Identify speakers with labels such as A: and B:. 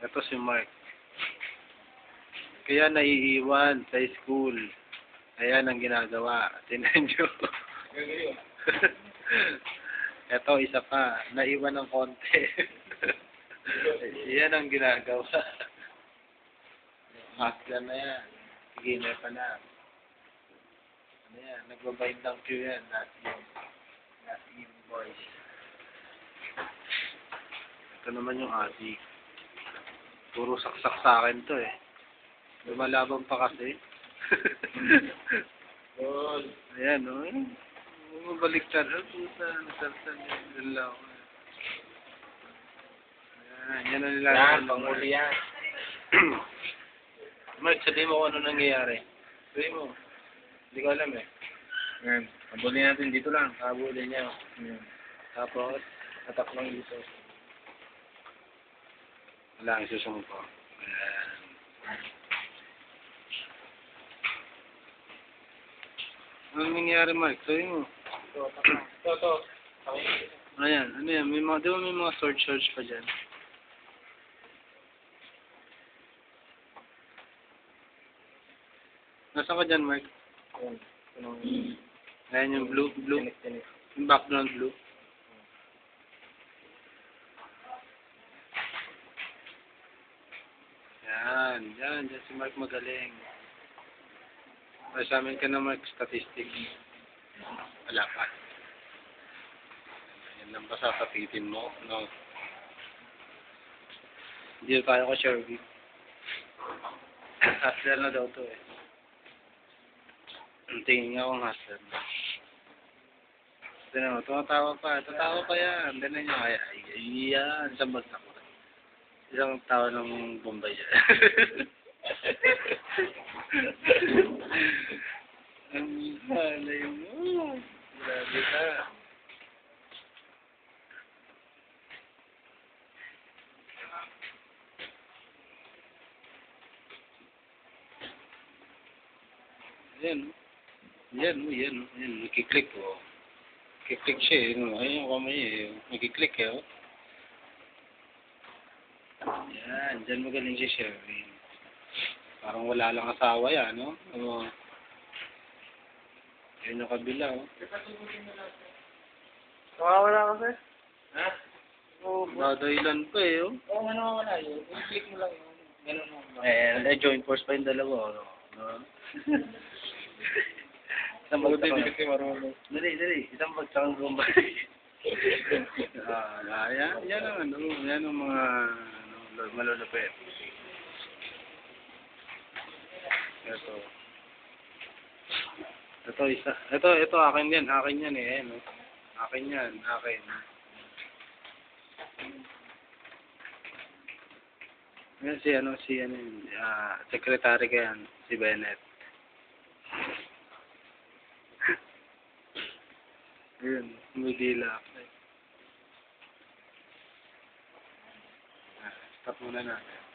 A: Ito si Mark. Kaya naiiwan sa school. Ayan ang ginagawa. Tinan nyo. Ito, isa pa. Naiwan ng konti. Yan ang ginagawa. Hustler na yan. Sige, na pa na. Ano yan? Nagbabind ng queue yan. Not even boys. Ito naman yung adik. Puro saksak sa akin to eh. Lumalaban pa kasi. Ayan o. Bumabaliktad. Puta, nasartan yan. Doon lang ako. Ayan, yan ang nilalaro.
B: Yan, panguli yan.
A: Mark, sabihin mo kung ano nangyayari. Sabihin mo. Hindi ko alam eh.
B: Yan. Abulin natin dito lang.
A: Habulin niya.
B: Yan.
A: Tapos, atak lang dito. Wala ang susunod ko. Ayan. Anong nangyayari, Mark? Sabihin mo.
B: Ito.
A: Ayan, ano yan? May mga, di ba may mga search pa dyan? Nasaan ka dyan, Mark? Ayan yung blue. Yung background blue. Yan si Mark magaling. Ay, sa amin ka na, Mark, statistics. Wala pa. Yan lang ba sa tapitin mo? No. Hindi tayo ko Sherby. Hustler na daw to eh. Ang tingin nga akong hustler na. Tignan mo, tumatawa pa. Tatawa pa yan. Tignan nyo. Ay, yan. Isang bagsak ko. Isang tawa ng Bombay yan. Ang halay mo. Grabe ka. Yan. Nakiklik oh. Nakiklik siya eh. Ayun yung kamay eh. Nakiklik eh oh. Yan. Diyan magaling si Sherwin. Parang wala lang asawa yan, no? Yan yung kabila, oh.
B: Nakawala ka, sir? Ha?
A: Nadailan pa eh, oh.
B: Oo, nakawala yun. I-click mo lang yun. Ganun mo.
A: Joint force pa yung dalawa, no? Isang bagsak lang.
B: Kasi marunong.
A: Dali. Isang bagsak ang Bombay. Yan ang ano, yan ang mga malulupit. Ito isa. Ito akin yan eh, no. Akin yan. Yan si secretary ka yan, si Bennett. Ayun, umidila ako. Stop muna natin.